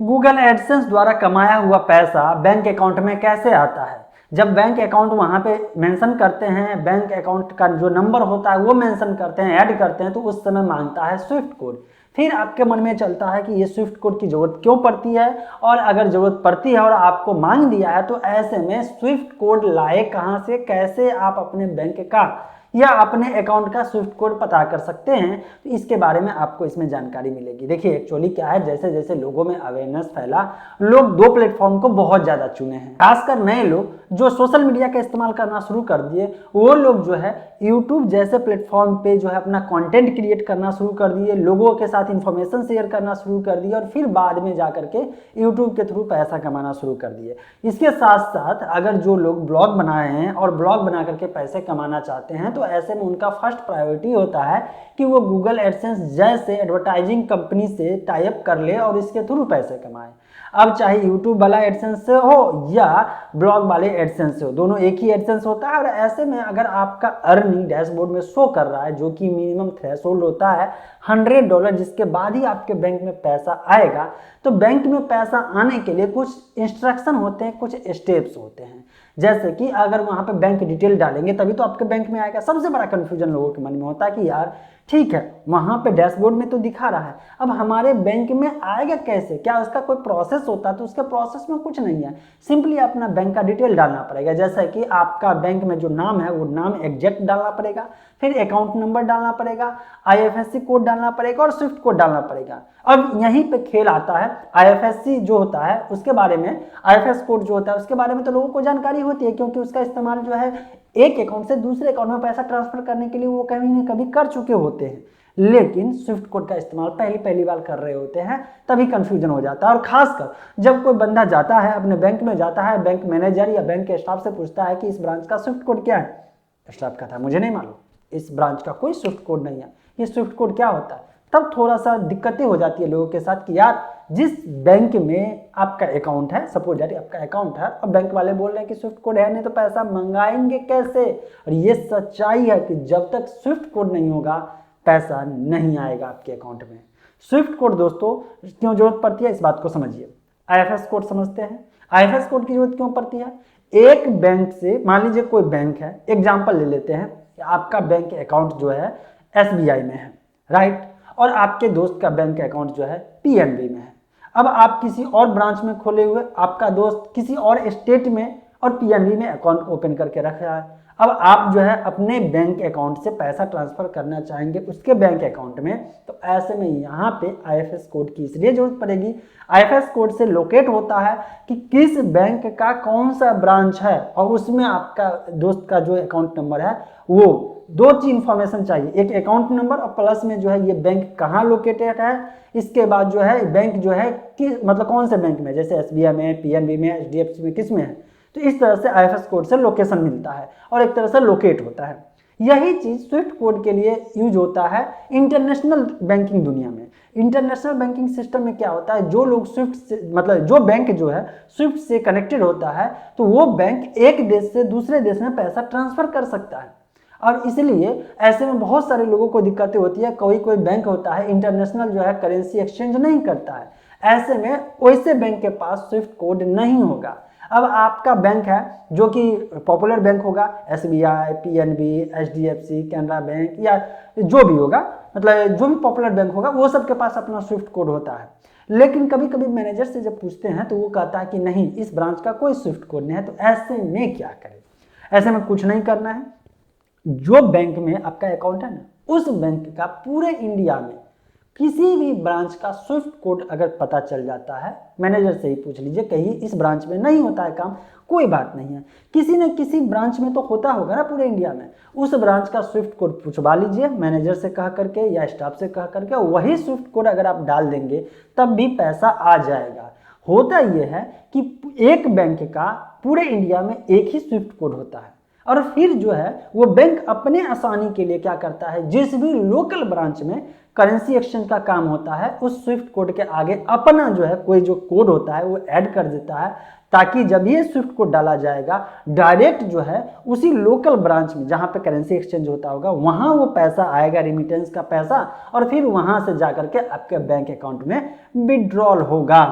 Google AdSense द्वारा कमाया हुआ पैसा बैंक अकाउंट में कैसे आता है? जब बैंक अकाउंट वहाँ पे मेंशन करते हैं, बैंक अकाउंट का जो नंबर होता है वो मेंशन करते हैं, ऐड करते हैं, तो उस समय मांगता है स्विफ्ट कोड। फिर आपके मन में चलता है कि ये स्विफ्ट कोड की ज़रूरत क्यों पड़ती है, और अगर ज़रूरत पड़ती है और आपको मांग दिया है तो ऐसे में स्विफ्ट कोड लाए कहाँ से, कैसे आप अपने बैंक का या अपने अकाउंट का स्विफ्ट कोड पता कर सकते हैं, तो इसके बारे में आपको इसमें जानकारी मिलेगी। देखिए एक्चुअली क्या है, जैसे जैसे लोगों में अवेयरनेस फैला, लोग दो प्लेटफॉर्म को बहुत ज़्यादा चुने हैं। खासकर नए लोग जो सोशल मीडिया का इस्तेमाल करना शुरू कर दिए, वो लोग जो है यूट्यूब जैसे प्लेटफॉर्म पे जो है अपना कंटेंट क्रिएट करना शुरू कर दिए, लोगों के साथ इन्फॉर्मेशन शेयर करना शुरू कर दिए, और फिर बाद में जा करके यूट्यूब के थ्रू पैसा कमाना शुरू कर दिए। इसके साथ साथ अगर जो लोग ब्लॉग बनाए हैं और ब्लॉग बना करके पैसे कमाना चाहते हैं, तो ऐसे में उनका फर्स्ट प्रायोरिटी होता है कि वो गूगल एडसेंस जैसे एडवर्टाइजिंग कंपनी से टाई अप कर ले और इसके थ्रू पैसे कमाए। अब चाहे यूट्यूब वाला एडसेंस से हो या ब्लॉग वाले एडसेंस से हो, दोनों एक ही एडसेंस होता है। और ऐसे में अगर आपका अर्निंग डैशबोर्ड में शो कर रहा है, जो कि मिनिमम थ्रेशोल्ड होता है $100, जिसके बाद ही आपके बैंक में पैसा आएगा, तो बैंक में पैसा आने के लिए कुछ इंस्ट्रक्शन होते हैं, कुछ स्टेप्स होते हैं। जैसे कि अगर वहाँ पे बैंक डिटेल डालेंगे तभी तो आपके बैंक में आएगा। सबसे बड़ा कन्फ्यूजन लोगों के मन में होता है कि यार ठीक है, वहाँ पे डैशबोर्ड में तो दिखा रहा है, अब हमारे बैंक में आएगा कैसे, क्या उसका कोई प्रोसेस होता है? तो उसके प्रोसेस में कुछ नहीं है, सिंपली अपना बैंक का डिटेल डालना पड़ेगा। जैसा कि आपका बैंक में जो नाम है वो नाम एग्जैक्ट डालना पड़ेगा, फिर अकाउंट नंबर डालना पड़ेगा, IFSC कोड डालना पड़ेगा और स्विफ्ट कोड डालना पड़ेगा। अब यहीं पे खेल आता है। IFSC जो होता है उसके बारे में, IFS कोड जो होता है उसके बारे में तो लोगों को जानकारी होती है, क्योंकि उसका इस्तेमाल जो है एक अकाउंट से दूसरे अकाउंट में पैसा ट्रांसफर करने के लिए वो कभी न कभी कर चुके होते हैं। लेकिन स्विफ्ट कोड का इस्तेमाल पहली बार कर रहे होते हैं, तभी कंफ्यूजन हो जाता है। और खासकर जब कोई बंदा जाता है अपने बैंक में, जाता है बैंक मैनेजर या बैंक के स्टाफ से पूछता है कि इस ब्रांच का स्विफ्ट कोड क्या है, स्टाफ कहता है मुझे नहीं मालूम, इस ब्रांच का कोई स्विफ्ट कोड नहीं है, ये स्विफ्ट कोड क्या होता है? तब थोड़ा सा दिक्कतें हो जाती है लोगों के साथ कि यार जिस बैंक में आपका अकाउंट है, सपोज दैट आपका अकाउंट है, अब बैंक वाले बोल रहे हैं कि स्विफ्ट कोड है नहीं तो पैसा मंगाएंगे कैसे? और ये सच्चाई है कि जब तक स्विफ्ट कोड नहीं होगा पैसा नहीं आएगा आपके अकाउंट में। स्विफ्ट कोड दोस्तों क्यों जरूरत पड़ती है, इस बात को समझिए। IFS कोड समझते हैं, IFS कोड की जरूरत क्यों पड़ती है? एक बैंक से, मान लीजिए कोई बैंक है, एग्जाम्पल ले लेते हैं, आपका बैंक अकाउंट जो है SBI में है, राइट, और आपके दोस्त का बैंक अकाउंट जो है PNB में है। अब आप किसी और ब्रांच में खोले हुए, आपका दोस्त किसी और स्टेट में और PNB में अकाउंट ओपन करके रख रहा है। अब आप जो है अपने बैंक अकाउंट से पैसा ट्रांसफर करना चाहेंगे उसके बैंक अकाउंट में, तो ऐसे में यहाँ पे IFS कोड की इसलिए जरूरत पड़ेगी। IFS कोड से लोकेट होता है कि किस बैंक का कौन सा ब्रांच है, और उसमें आपका दोस्त का जो अकाउंट नंबर है, वो दो चीज इंफॉर्मेशन चाहिए, एक अकाउंट नंबर और प्लस में जो है ये बैंक कहाँ लोकेटेड है, इसके बाद जो है बैंक जो है कि मतलब कौन से बैंक में, जैसे SBI में, PNB में, HDFC में, किस में है। तो इस तरह से IFS कोड से लोकेशन मिलता है और एक तरह से लोकेट होता है। यही चीज स्विफ्ट कोड के लिए यूज होता है इंटरनेशनल बैंकिंग दुनिया में। इंटरनेशनल बैंकिंग सिस्टम में क्या होता है, जो लोग स्विफ्ट से, मतलब जो बैंक जो है स्विफ्ट से कनेक्टेड होता है, तो वो बैंक एक देश से दूसरे देश में पैसा ट्रांसफर कर सकता है। और इसलिए ऐसे में बहुत सारे लोगों को दिक्कतें होती है। कोई कोई बैंक होता है इंटरनेशनल जो है करेंसी एक्सचेंज नहीं करता है, ऐसे में वैसे बैंक के पास स्विफ्ट कोड नहीं होगा। अब आपका बैंक है जो कि पॉपुलर बैंक होगा, SBI, PNB, HDFC, Canara bank या जो भी होगा, मतलब जो भी पॉपुलर बैंक होगा, वो सबके पास अपना स्विफ्ट कोड होता है। लेकिन कभी कभी मैनेजर से जब पूछते हैं तो वो कहता है कि नहीं, इस ब्रांच का कोई स्विफ्ट कोड नहीं है। तो ऐसे में क्या करें? ऐसे में कुछ नहीं करना है। जो बैंक में आपका अकाउंट है ना, उस बैंक का पूरे इंडिया में किसी भी ब्रांच का स्विफ्ट कोड अगर पता चल जाता है, मैनेजर से ही पूछ लीजिए, कहीं इस ब्रांच में नहीं होता है काम, कोई बात नहीं है, किसी न किसी ब्रांच में तो होता होगा ना पूरे इंडिया में, उस ब्रांच का स्विफ्ट कोड पूछवा लीजिए मैनेजर से कह करके या स्टाफ से कह करके, वही स्विफ्ट कोड अगर आप डाल देंगे तब भी पैसा आ जाएगा। होता यह है कि एक बैंक का पूरे इंडिया में एक ही स्विफ्ट कोड होता है, और फिर जो है वो बैंक अपने आसानी के लिए क्या करता है, जिस भी लोकल ब्रांच में करेंसी एक्सचेंज का काम होता है, उस स्विफ्ट कोड के आगे अपना जो है कोई जो कोड होता है वो ऐड कर देता है, ताकि जब ये स्विफ्ट कोड डाला जाएगा डायरेक्ट जो है उसी लोकल ब्रांच में जहां पे करेंसी एक्सचेंज होता होगा वहां वो पैसा आएगा, रिमिटेंस का पैसा, और फिर वहां से जाकर के आपके बैंक अकाउंट में विड्रॉल होगा।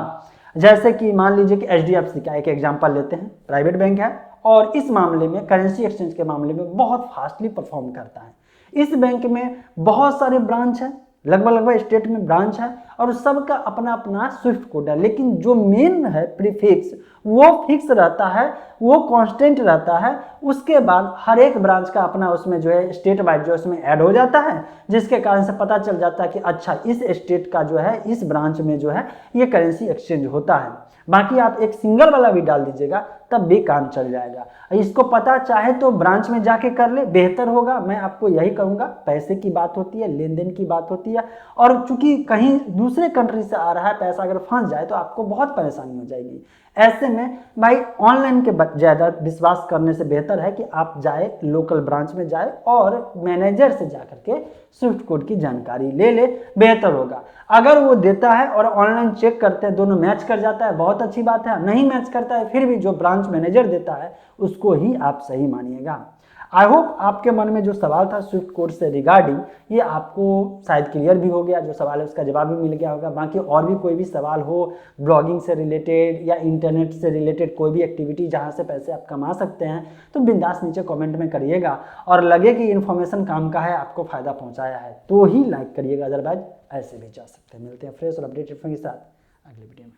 जैसे कि मान लीजिए कि HDFC का एक एग्जांपल लेते हैं, प्राइवेट बैंक है और इस मामले में करेंसी एक्सचेंज के मामले में बहुत फास्टली परफॉर्म करता है। इस बैंक में बहुत सारे ब्रांच हैं, लगभग स्टेट में ब्रांच है और सबका अपना अपना स्विफ्ट कोड है, लेकिन जो मेन है प्रीफिक्स वो फिक्स रहता है, वो कांस्टेंट रहता है। उसके बाद हर एक ब्रांच का अपना उसमें जो है स्टेट वाइज जो उसमें ऐड हो जाता है, जिसके कारण से पता चल जाता है कि अच्छा इस स्टेट का जो है इस ब्रांच में जो है ये करेंसी एक्सचेंज होता है। बाकी आप एक सिंगल वाला भी डाल दीजिएगा तब भी काम चल जाएगा। इसको पता चाहे तो ब्रांच में जाके कर ले, बेहतर होगा। मैं आपको यही कहूँगा, पैसे की बात होती है, लेन देन की बात होती है, और चूंकि कहीं दूसरे कंट्री से आ रहा है पैसा, अगर फंस जाए तो आपको बहुत परेशानी हो जाएगी। ऐसे में भाई ऑनलाइन के ज़्यादा विश्वास करने से बेहतर है कि आप जाए लोकल ब्रांच में जाए और मैनेजर से जा करके स्विफ्ट कोड की जानकारी ले ले, बेहतर होगा। अगर वो देता है और ऑनलाइन चेक करते हैं दोनों मैच कर जाता है, बहुत अच्छी बात है। नहीं मैच करता है फिर भी जो ब्रांच मैनेजर देता है उसको ही आप सही मानिएगा। आई होप आपके मन में जो सवाल था स्विफ्ट कोड से रिगार्डिंग, ये आपको शायद क्लियर भी हो गया, जो सवाल है उसका जवाब भी मिल गया होगा। बाकी और भी कोई भी सवाल हो ब्लॉगिंग से रिलेटेड या इंटरनेट से रिलेटेड कोई भी एक्टिविटी जहाँ से पैसे आप कमा सकते हैं, तो बिंदास नीचे कमेंट में करिएगा। और लगे कि इन्फॉर्मेशन काम का है, आपको फ़ायदा पहुँचाया है तो ही लाइक करिएगा, अदरवाइज ऐसे भी जा सकते हैं। मिलते हैं फ्रेश और अपडेटेड के साथ अगले वीडियो में।